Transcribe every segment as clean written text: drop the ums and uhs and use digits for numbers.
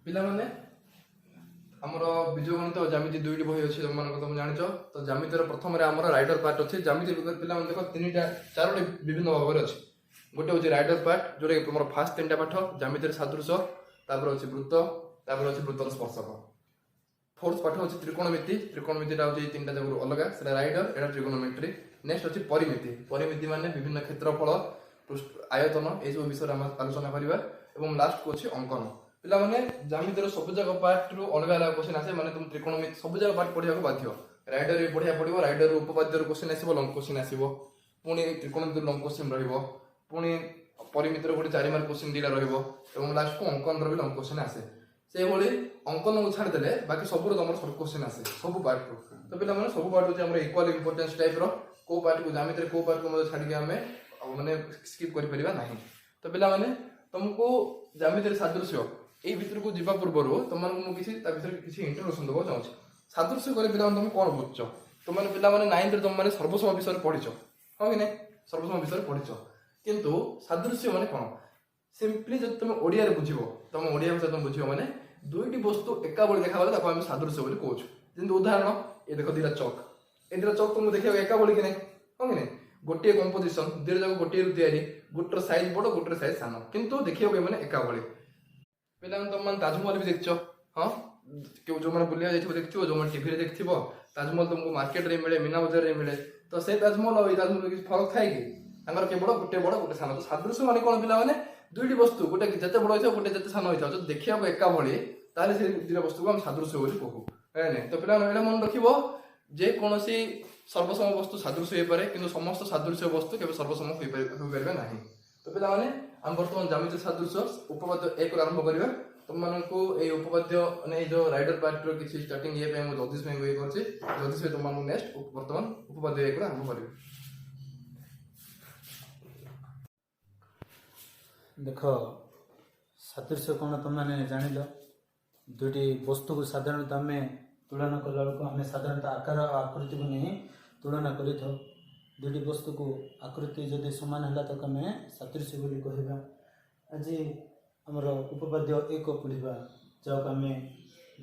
पिला माने हमर बीजगणित और ज्यामिति दुईटी बही अच्छी तुम तुम जान तो ज्यामितिर प्रथम राइडर पार्ट अच्छे ज्यामिति पिला देख तीन चारोटी विभिन्न भाग में अच्छे गोटे हूँ राइडर पार्ट जोटा कि तुम फास्ट तीन पाठ ज्यामितिर सादृश्य तापर अच्छे वृत्त तापर अच्छे वृत्तर स्पर्शक फोर्थ पाठ अच्छे त्रिकोणमिति त्रिकोणमितिटा हूँ तीन जगह अलग से राइडर एटा त्रिकोणमिति नेक्स्ट अच्छे परिमिति परिमिति माने विभिन्न क्षेत्रफल आयतन ये सब विषय आलोचना करवा और लास्ट को अच्छे अंकन पिला माने ज्यामितिर सब जगह पार्ट रु अलग अलग क्वेश्चन आसे माने तुम त्रिकोणमिति सब जगह पार्ट पढ़िया को बाध्य राइडर भी पढ़िया पड़ो राइडर उपपाद्य क्वेश्चन आसो लंग क्वेश्चन आसो पुणी त्रिकोणमिति लंग क्वेश्चन रुणी परिमितिर गोटे 4 मार्क क्वेश्चन दीटा और लास्ट को अंकन भी लंग क्वेश्चन आसे से भाई अंकन को छाड़देले बाकी सब तुम सर्ट क्वेश्चन आसे सब पार्ट रू तो पिला माने सब पार्ट हूँ इक्वाल इंपोर्टेंस टाइप रो पार्ट को ज्यामिति को पार्ट को छाड़ी आम मैंने स्किप कर तो पिला माने तुमको ज्यामिति सादृश्य ये भितर को जीवा पूर्व तुमको किसी इंट्रोडक्शन देवा चाहूँ सादृश्य कले पिला तुम कौन बुझ तुम पिला 9th तुम सर्वसम विषय पढ़ीच हाँ कि नहीं सर्वसम विषय पढ़ीच किंतु सादृश्य माने कौन सिंपली जब तुम ओडिया बुझ तुम ओडिया भाषा तुम बुझ माने दुईटी वस्तु एका बड़ी देखा गला आम सादृश्य बोली कहूँ जमी उदाहरण ये देख दीटा चक ये दीटा चक तुमको देखा एका बड़ी कि नहीं हाँ कि नहीं गोटे कंपोजिशन दुईटा जाक गोटे गोटर साइज बड़ गोटे साइज सान किंतु देखा मैंने एका बड़ी पिला तुम ताजमहल भी देखो हाँ जो मैंने बुलिया देखो जो मैंने टीवी देखी ताजमहल तुमको मार्केट रे मिले मीना बजार रे मिले तो से ताजमहल और ताजमहल किसी फरक थाए कि केवल गोटे बड़ गोटे सान तो सादृश्य माने कौन पिला माने दुईटी वस्तु गोटे जिते बड़ होता गोटे जिते सान होता जो देखा एका भली ताले से दुईटा वस्तु को हम सादृश्य बोली कहू है तो पिला एटा मन रखिबो जे कोनोसी सर्वसम वस्तु सादृश्य हो पारे किंतु समस्त सादृश्य वस्तु केवल सर्वसम हो पारे नाही तो पिला माने हम वर्तमान ज्यामिति सादृश्य उपपाद्य 1 आरंभ करिबा तुम मानकु ए उपपाद्य ने जो राइडर पार्ट रो किछि स्टार्टिंग ये पे हम ज्योतिष में ये करछि ज्योतिष में तुम मानकु नेक्स्ट वर्तमान उपपाद्य 1 आरंभ करिबा देख सादृश्य कौन तुम मैंने जान दुईटी वस्तु को साधारणतः आम तुलना कला आम साधारणतः आकार और आकृति को नहीं तुलना करी दुईटी वस्तु को आकृति जदि सामान है तो आम सादृश्य बोली कहवा आज आमर उपपाद्य 1 पढ़ा जहाँ आम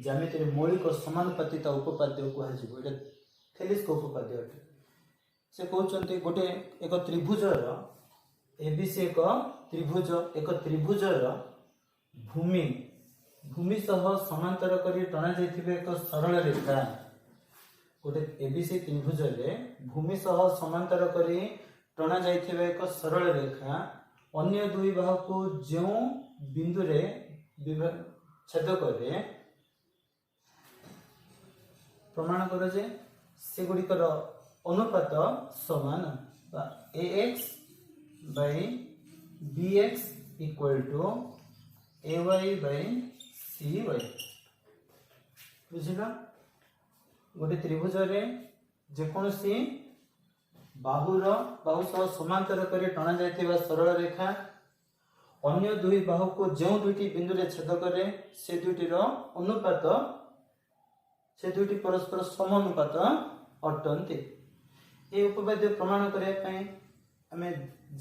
ज्यामिति मौलिक समानुपातिता उपपाद्य कहुए थेलिस उपपाद्य अटे से कहते गोटे एक त्रिभुजर एबीसी एक त्रिभुजर भूमि भूमि सह समांतर करी टना जाइथिबे एक सरल रेखा गोटे एबीसी त्रिभुज रे भूमि सह समांतर करी टना जाइथिबे एक सरल रेखा अन्य दुई बाहु को जो बिंदु रे छेद करे प्रमाण कर जे से गुड़िकर अनुपात समान ax by bx equal to ay by cy बुझल गोटे त्रिभुज रे जेकोसी बाहु सह समांतर कर टना जाइथिबा सरल रेखा अन्य दुई बाहु को जो दुईटी बिंदु रे छेद करे से दुईटी अनुपात से दुईटी परस्पर समानुपात अटंती ये उपपाद्य प्रमाण करने आम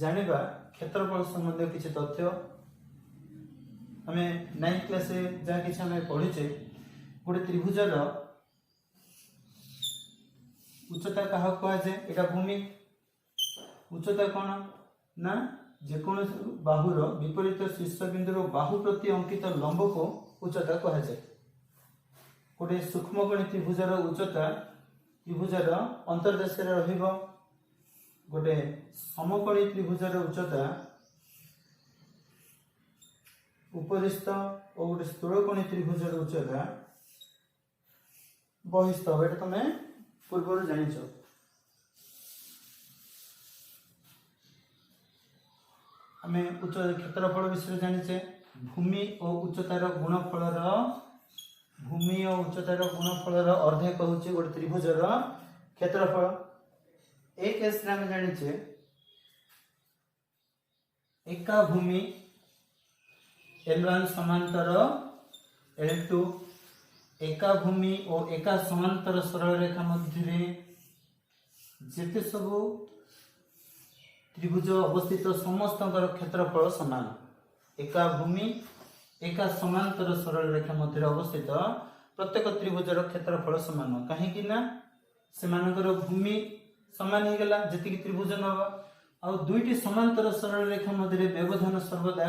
जानिबा क्षेत्रफल संबंधी किसी तथ्य आम 9th क्लास जहाँ किसी आम पढ़ीचे गोटे त्रिभुजर उच्चता क्या कहुए यहाँ भूमि उच्चता कौन ना जेको बाहुर विपरीत शीर्ष बिंदुर बाहु प्रति अंकित लंब को उच्चता कहुए गोटे सूक्ष्मकोणी त्रिभुजर उच्चता त्रिभुजर अंतर्देश गोटे समकोणी त्रिभुजर उच्चता उपरिस्थ और गोटे स्थूलकोणी त्रिभुजर उच्चता बहिस्थ ये तुम पूर्व जानिच आम उच्च क्षेत्रफल विषय जानिचे भूमि और उच्चतार गुणफल भूमि और उच्चतार गुणफल अर्धे कहूँ गोटे त्रिभुजर क्षेत्रफल एक केस आम जानिचे एका भूमि L1 समांतर L2 एका भूमि और एका समांतर सरल रेखा मध्य जेते सबू त्रिभुज अवस्थित समस्त क्षेत्रफल समान एका भूमि एका समांतर सरल रेखा मध्य अवस्थित प्रत्येक त्रिभुजर क्षेत्रफल समान कहीं ना सेमानकर भूमि समान हो गला जति त्रिभुज नब आ दुईटी समांतर सरल रेखा मध्य व्यवधान सर्वदा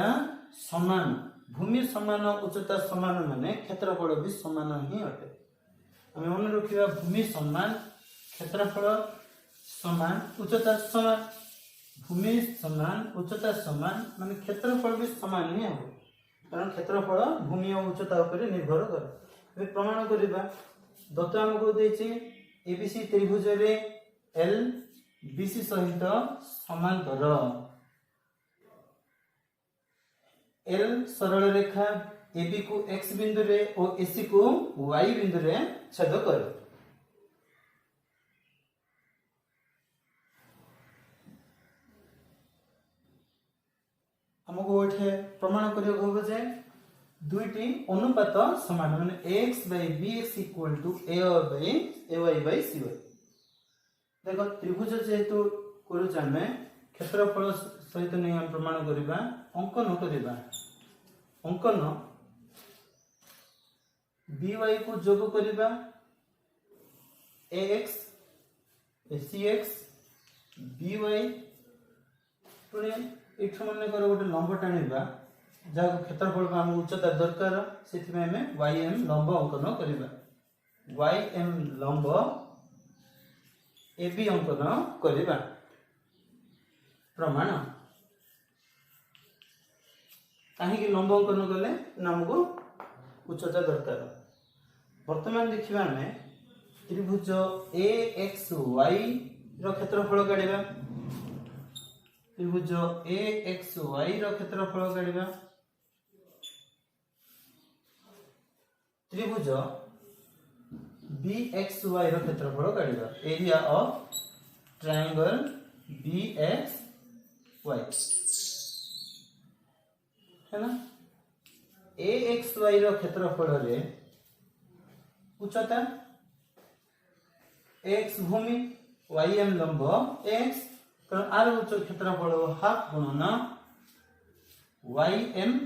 समान भूमि समान उच्चता समान माने क्षेत्रफल भी समान ही अटे हमें मन रखिबा भूमि समान क्षेत्रफल समान उच्चता समान भूमि समान उच्चता समान माने क्षेत्रफल भी समान ही हो कारण क्षेत्रफल भूमि और उच्चता पर निर्भर करे प्रमाण करबा दत्त हमको देछि एबीसी त्रिभुज रे एल बीसी सहित समांतर एल सरल रेखा एबी को एक्स बिंदु रे और एसी को वाई बिंदु रे छेद करे हमको एठे प्रमाण करियो होबो जे दुईटी अनुपात समान माने x by bx equal to a by cy देखो त्रिभुज जेहेतु करू जामे क्षेत्रफल सहित नहीं हम प्रमाण करिबा अंकन by को जोग करिबा ax cx by पुणे इठ मन कर गोटे लंब टाणिबा जहाँ क्षेत्रफल आम उच्चता दरकार से ym लंब अंकन करवा ym लंब AB अंकन करवा प्रमाण कहीं लंब अंकन कले आमको उच्चता दरकार वर्तमान देखिबा आमे त्रिभुज AXY रो क्षेत्रफल काढिबा त्रिभुज AXY रो क्षेत्रफल काढिबा त्रिभुज BXY रो क्षेत्रफल काढिबा एरिया ऑफ ट्रायंगल BXY है ना AXY रो क्षेत्रफल रे उच्चता x भूमि ym लंब x कारण आर उच्च क्षेत्रफल हाफ गुणन ym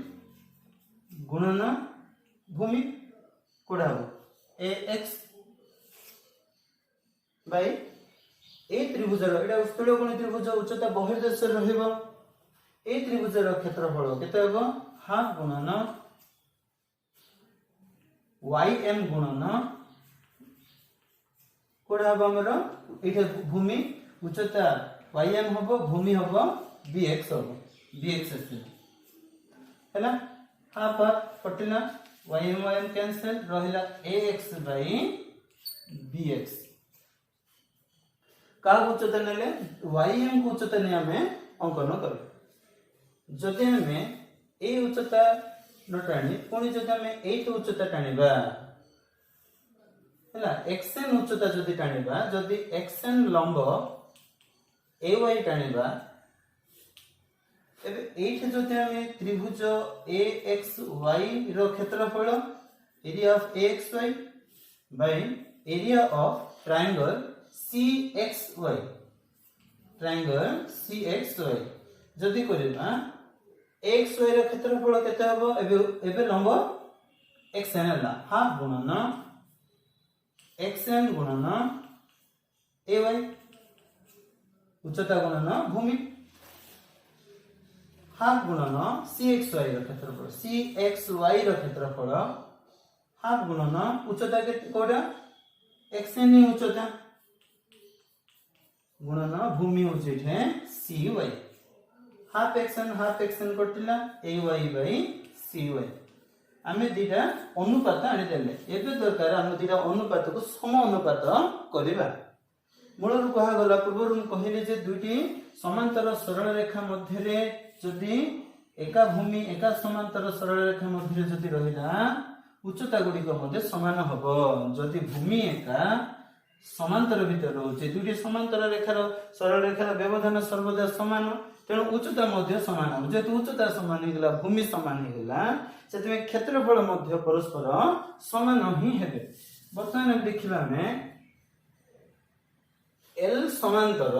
गुणन भूमि कोडा ax बाय ए त्रिभुजर एटा स्थूल कोण त्रिभुज उच्चता बहिर्देश रहइबो ए त्रिभुजर क्षेत्रफल केते होबो हाफ गुणन ym गुणन कोडा होबो हमर एटा भूमि उच्चता ym होबो भूमि होबो bx होबो bx हैला हाफ पटिना ym कैंसिल रहिला ax by bx का उच्चता नेले ym को उच्चता ने हमें अंकन कर जदि हमें ए उच्चता न टाणी पुणी जदि हमें ए तो उच्चता टाणीबा हैला xn उच्चता जदि टाणीबा जदि xn लंब ay टाणीबा एबे एठी जदि हमें त्रिभुज AXY रो क्षेत्रफल area of AXY by area of triangle CXY जदि करिबा XY रो क्षेत्रफल केते हबो एबे लंब xn हला हाफ गुणन xn गुणन ay उच्चता गुणन भूमि हाफ गुणन CXY रो क्षेत्रफल हाफ गुणन उच्चता केते कोडा xn ही उच्चता गुणन भूमि होचे थे CY half xn कटिला ay by CY आमे दिटा अनुपात आनि देले एबे दरकार हम दिटा अनुपात को सम अनुपात करबा मूल रु कहा गला पूर्व हम कहिले जे दुटी समांतर सरल रेखा मध्य रे जदि एका भूमि एका समांतर सरल रेखा मध्य रे जदि रहिला उच्चता गुडी को मध्य समान हबो जदि भूमि एका समांतर भीतर होचे दुटी समांतर रेखार सरल रेखार व्यवधान सर्वदा समान तेणु उच्चता मध्य समान हो जेतु उच्चता समान हिगला भूमि समान हिगला सेतमे क्षेत्रफल मध्य परस्पर समान ही हेबे वर्तमान हम देखिबा में L समांतर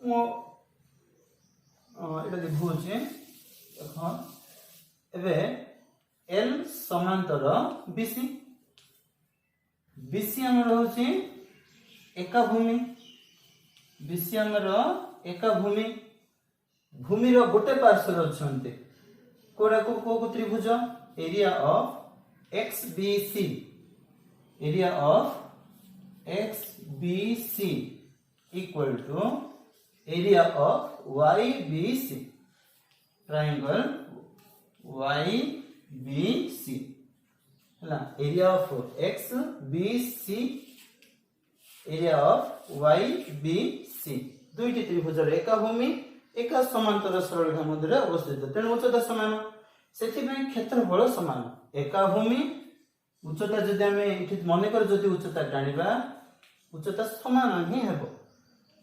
मो एटा लिखु छै देखो एबे एल समांतर बीसी बीसी आमर होची एका भूमि बीसी आमर एका भूमि भूमि रो गोटे पार्श्व अछंते कोडा को त्रिभुज area of XBC area of XBC equal to area of YBC triangle YBC ହେଲା area of XBC area of YBC दुईटी त्रिभुजर एका भूमि एका समांतर सरलरेखा मध्य अवस्थित तेणु उच्चता समान सेथिबे क्षेत्रफल समान एका भूमि उच्चता जदि आमे एठी मने कर जदि उच्चता टाणिबा उच्चता समान ही हेबो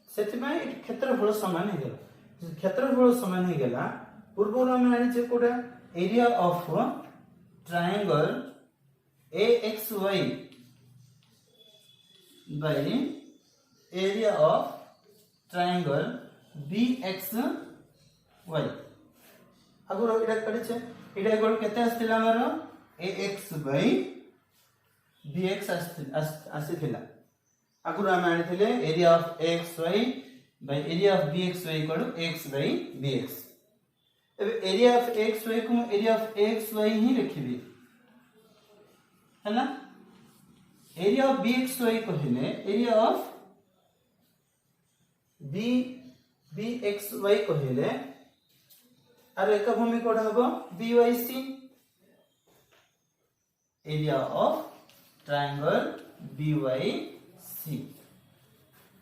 सेथिबे एठी क्षेत्रफल समान हे गेला क्षेत्रफल समान हे गेला पूर्व आमे आनी कोडा area of triangle AXY by area of triangle BXY अगर एटा करिছে एटा गोल केते आस्तिला हमर AX by BX आस्तिला अगर हम आनिथिले area of AXY by area of BXY equal to X by BX area of XY को एरिया ऑफ XY ही लिखिबी है ना एरिया ऑफ BXY कहले एरिया ऑफ BXY कहले आर एक भूमि कोड हबो BYC area of triangle BYC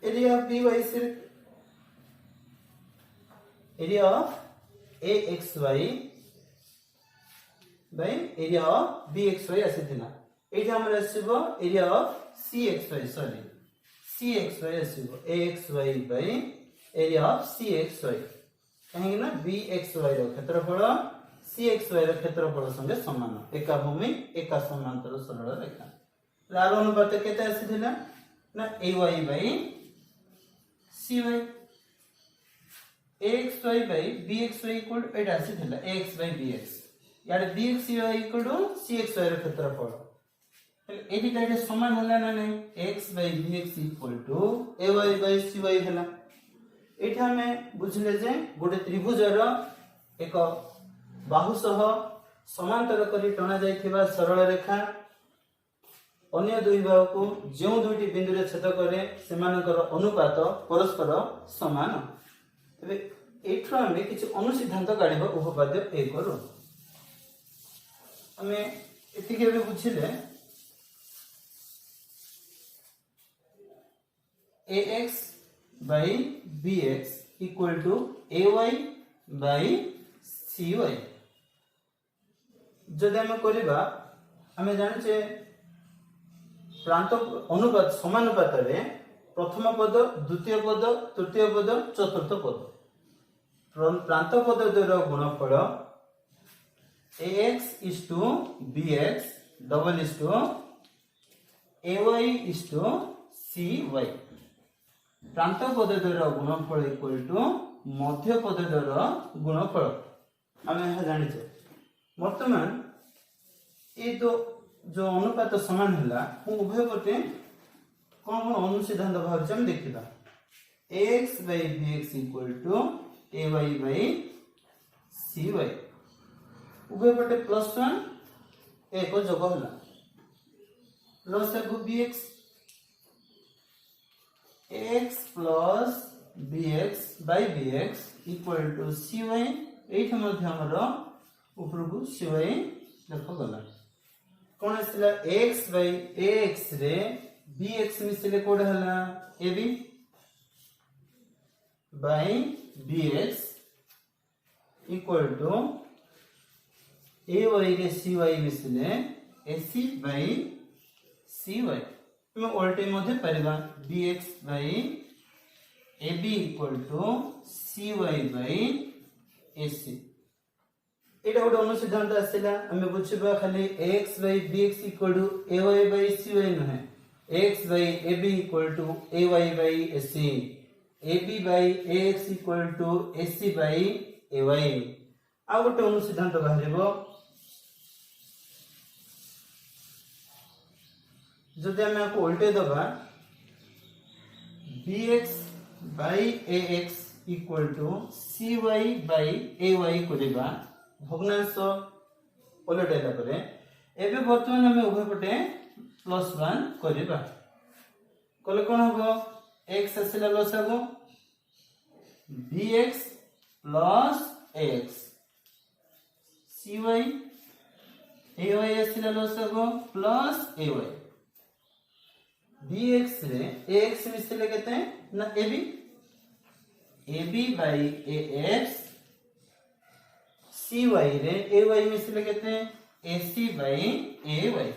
area of BYC area of AXY by area of BXY आसीथिला एठी हमर आसीबो area of CXY sorry CXY आसीबो AXY by area of CXY कहेंगे ना BXY रो क्षेत्रफल CXY रो क्षेत्रफल संगे समान एका भूमि एका समांतर सरल रेखा लार अनुपात केते आसीथिला ना AY by CY AXY by BXY equal to Etah आसीथिला AX by BX यार BXY equal to CXY रो क्षेत्रफल एठी टाइटे समान हला ना नै X by BX equal to AY by CY हला एठा हमें बुझले जे गोटे त्रिभुजर एक बाहु सह समांतर करी टणा जायथिबा सरल रेखा अन्य दुई बाहु को जो दुईटी बिंदु रे छेद करे सेमानकर अनुपात परस्पर समान तबे एठो हमें किछ अनुसिद्धांत काढिबा उपपाद्य ए करू हमें एतिके बे बुझिले AX by BX equal to AY by CY जदि हम करिबा हमें जानिछे प्रांत अनुपात समानुपात रे प्रथम पद द्वितीय पद तृतीय पद चतुर्थ पद प्रांत पद द्वयर गुणफल AX is to BX double is to AY is to CY प्रांत पद द्वयर गुणफल इक्वल टू मध्य पद द्वयर गुणफल आमे यह जानिछे वर्तमान ए तो जो अनुपात समान हला उभय पटे कोन कोन अनुसिद्धांत भाव हम देखिबा AX by BX equal to AY by CY उभय पटे +1 एक जोग हला प्लस को BX AX plus BX by BX equal to CY एठी मध्ये हमरो ऊपर को CY देखो गला कोन आसला X by AX रे BX मिसले कोड हला AB by BX equal to AY रे CY मिसले AC by CY मैं उल्टे मध्ये परिबा BX by AB equal to CY by AC एटा गोटे अनुसिद्धांत आसिला हमें बुझिबा खाली AX by BX equal to AY by CY नहे AX by AB equal to AY by AC AB by AX equal to AC by AY आ गोटे अनुसिद्धांत बाहरिबो जदि आम आपको उल्टे दबा bx by ax equal to cy by ay करबा भग्नांश उलटेला परे एबे वर्तमान हम उभय पटे +1 करबा कले कोन हबो x आसिला लसागु bx plus ax cy ay आसिला लसागु plus ay bx रे ax मिसले केते ना ab ab by ax cy रे ay मिसले केते ac by ay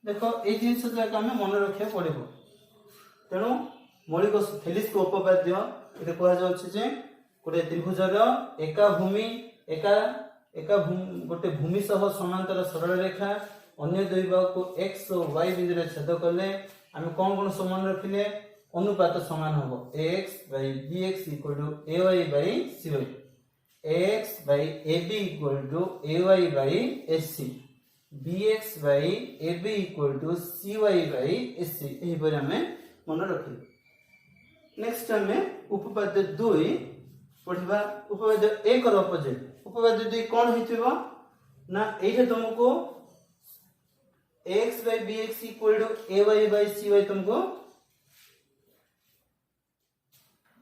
देखो ए जिंस जाका हम मन रखिया पड़िबो तेणु मौलिक फेलिस को उपपाद्य एते कहा जाउछि जे गोटे त्रिभुजर एका भूमि गोटे भूमि सह समांतर सरल रेखा अन्य दुई बाहु को x और y बिंदु रे छेद करले हम कोन समान रखिले अनुपात समान होबो ax by bx equal to ay by cy ax by ab equal to ay by ac bx by ab equal to cy by ac एही पर हमें मन रखिले नेक्स्ट हमें उपपाद्य 2 पढ़िबा उपपाद्य 1 रो अपोजिट उपपाद्य 2 कोन हिथिबो ना एठे तुमको ax by bx equal to ay by cy तुमको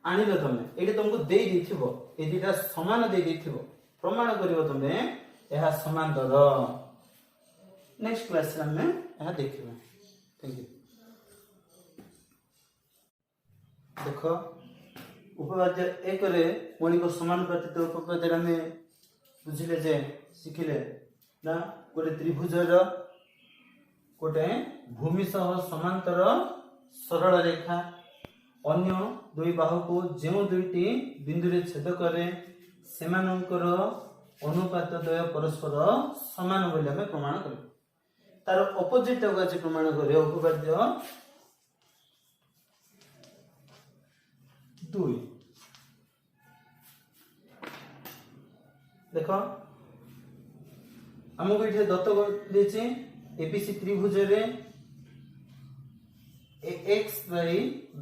आनिलो तमे एठी तुमको देई दिथिबो ए दिटा समान देई दिथिबो प्रमाण करिवो तमे एहा समांतर नेक्स्ट क्लास में एहा देखिबो थैंक यू देखो उपपाद्य 1 रे मौलिक समानुपातिक उपपाद्य रे हमें बुझिले जे सिखिले ना गोटे त्रिभुजर गोटे भूमि सह समांतर सरल रेखा अन्य दुई बाहु को जो दुईटी बिंदु रे छेद करे सेमानकर अनुपात द्वय परस्पर समान बोली हमें प्रमाण करू तार अपोजिट को आज प्रमाण करे उपपाद्य 2 देखो हमको ये दत्त देछि एबीसी त्रिभुज रे ax by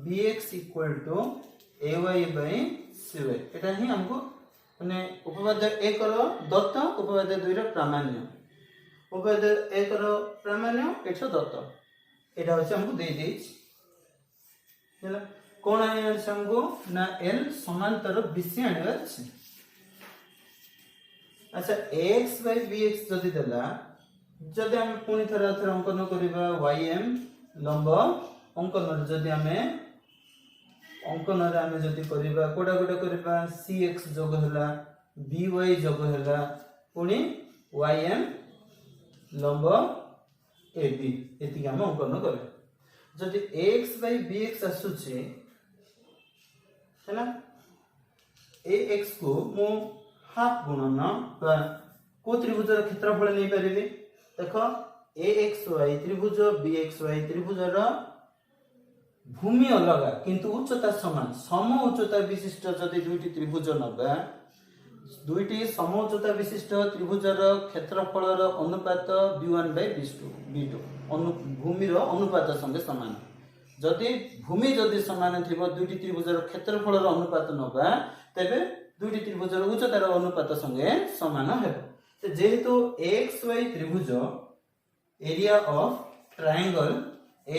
bx equal to ay by cy एटा ही हमको माने उपपाद्य 1 रो दत्त उपपाद्य 2 रो प्रामाण्य उपपाद्य 1 रो प्रामाण्य एठो दत्त एटा होछ हमको दे देछि हैला कोन आने हमको ना l समांतर बीसी आने अछि अच्छा ax by bx जदि देला जदि हम पुनी थरा थरा अंकन करिबा ym लंब अंकन जदि हमें अंकन रे हमें जदि करिबा कोडा कोडा करिबा cx जोग हला by जोग हला पुनी ym लंब ab एति हम अंकन करे जदि ax by bx आसुची हैना ax को मु हाफ गुणन बा को त्रिभुजर क्षेत्रफल नै परिबे देखो axy त्रिभुज bxy त्रिभुजर भूमि अलग किंतु उच्चता समान सम उच्चता विशिष्ट जदि दुईटी त्रिभुज नबा दुईटी सम उच्चता विशिष्ट त्रिभुजर क्षेत्रफलर अनुपात b1 by b2 भूमिर अनुपात संगे समान जदि भूमि जदि समान थिबो दुईटी त्रिभुजर क्षेत्रफलर अनुपात नबा तबे दुईटी त्रिभुजर उच्चतार अनुपात संगे समान हेबो जेहेतु axy त्रिभुज area of triangle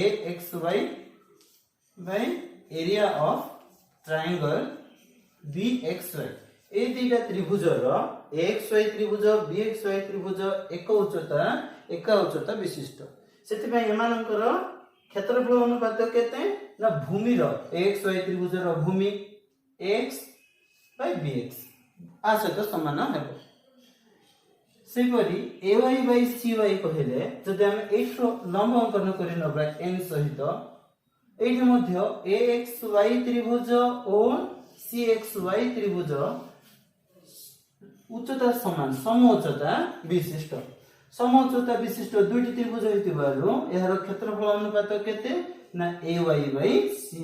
axy by area of triangle bxy ए दुईटा त्रिभुजर axy त्रिभुज bxy त्रिभुज एक उच्चता विशिष्ट सेति पय एमानकर क्षेत्रफल अनुपात केते ना भूमि रो axy त्रिभुजर Bhumi x by bx आ सहित समान हेबो सेपरी ay by cy कहले जदि हम एठो लंब अंकन करि नबा n सहित एठी मध्य axy त्रिभुज और cxy त्रिभुज उच्चता समान सम उच्चता विशिष्ट दुईटी त्रिभुज हेतिबारु एहार क्षेत्रफल अनुपात केते ना ay by cy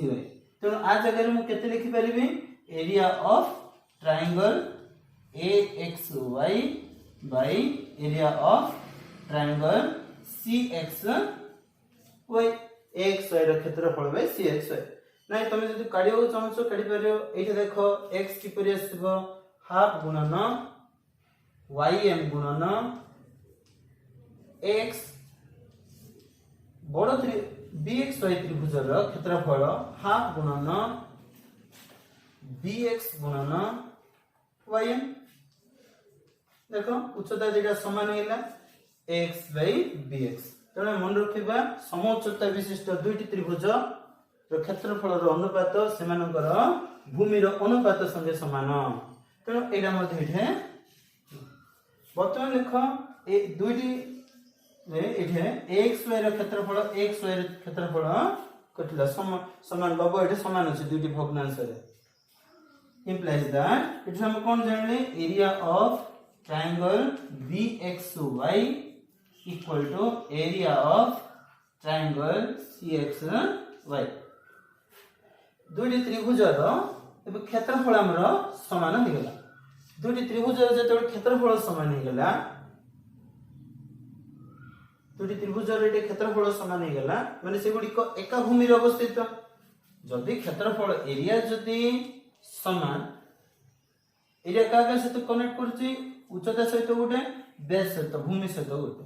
तेणु आ जगह रे मु केते लिखि परिबे area of triangle axy by area of triangle cx y x y ର क्षेत्रफल बाय c x y नाही तमे जदि काढियो चाहछो काढि परियो एठी देखो x किपरि आसीबो हाफ गुणन ym गुणन x बड़ bxy त्रिभुजर क्षेत्रफल हाफ गुणन bx गुणन ym देखो उच्चता जेटा समान हैला x bx तेणु मन रखिबा समोच्चता विशिष्ट दुईटी त्रिभुज रो क्षेत्रफल रो अनुपात सेमानकर भूमि रो अनुपात संगे समान तेणु एटा मध्ये इठे वर्तमान देखो ए दुईटी रे इठे xy रो क्षेत्रफल xy रो क्षेत्रफल कटिला समान बाबू इठे समान अछि दुईटी भग्नांश रे implies that इठे हम कोन जानले area of triangle bxy equal to area of triangle cxy दुईटी त्रिभुजर एबे क्षेत्रफल हमर समान हो गेला दुईटी त्रिभुजर जेते क्षेत्रफल समान हो गेला दुईटी त्रिभुजर एटे क्षेत्रफल समान हो गेला माने से गुडी को एका भूमि रे अवस्थित जदि क्षेत्रफल एरिया जदि समान एरिया कागा सहित कनेक्ट करछि उच्चता सहित गोटे बेस सहित भूमि सहित गोटे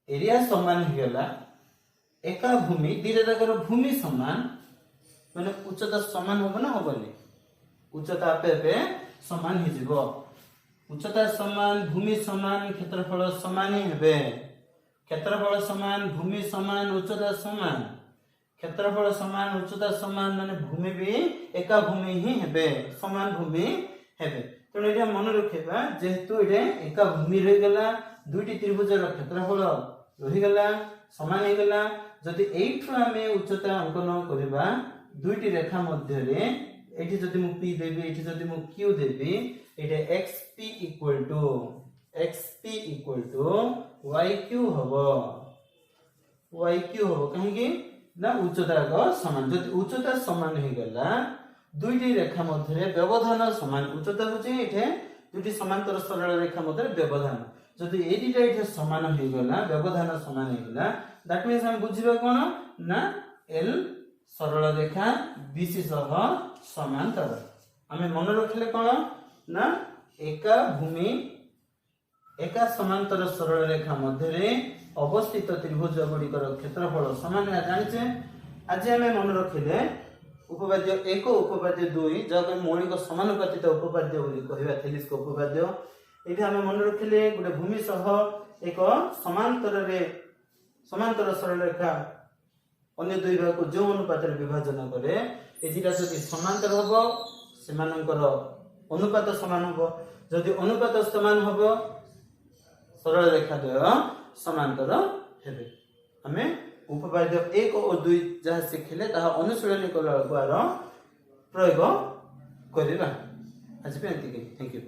एरिया समान हो गेला एका भूमि दिरे जाकर भूमि समान माने उच्चता समान होबो ना होबनी उच्चता आपे आपे समान हो जिवो उच्चता समान भूमि समान क्षेत्रफल समान ही हेबे क्षेत्रफल समान भूमि समान उच्चता समान क्षेत्रफल समान उच्चता समान माने भूमि भी एका भूमि ही हेबे समान भूमि हेबे तेणु एटा मन रखिबा जेहेतु एटा एका भूमि रहि गेला दुईटी त्रिभुजर क्षेत्रफल रहि गेला समान हो गेला जदि एठु हमें उच्चता अंकन करबा दुईटी रेखा मध्य रे एठी जदि मु p देबी एठी जदि मु q Devi Etah xp equal to yq हबो काहे कि ना उच्चता को समान जदि उच्चता समान हो गेला दुईटी रेखा मध्य रे व्यवधान समान उच्चता होचे एठे दुईटी समांतर सरल रेखा मध्य रे व्यवधान जदि ए दुईटा एठे समान हो गेला व्यवधान समान हो गेला दैट मींस हम बुझिबा कोन ना l सरल रेखा BC सह समांतर हमें मन रखले कोन ना एका भूमि एका समांतर सरल रेखा मध्य रे अवस्थित त्रिभुज गुड़िकर क्षेत्रफल समान जानिछे आज हमें मन रखिले उपपाद्य 1 उपपाद्य 2 जक मौलिक समानुपातित उपपाद्य बोली कहबा थेलिस को उपपाद्य एठी हमें मन रखिले गुटे भूमि सह एक समांतर सरल रेखा अन्य दुई भाग को जो अनुपात रे विभाजन करे ए दिटा जदि समांतर हबो सेमानकर अनुपात समान हबो जदि अनुपात समान हबो सरल रेखा द्वय समांतर हेबे हमें उपपाद्य 1 और 2 जहाँ शिखिले ताहा अनुशीलनी करला द्वारा प्रयोग करिबा आज पे थैंक यू।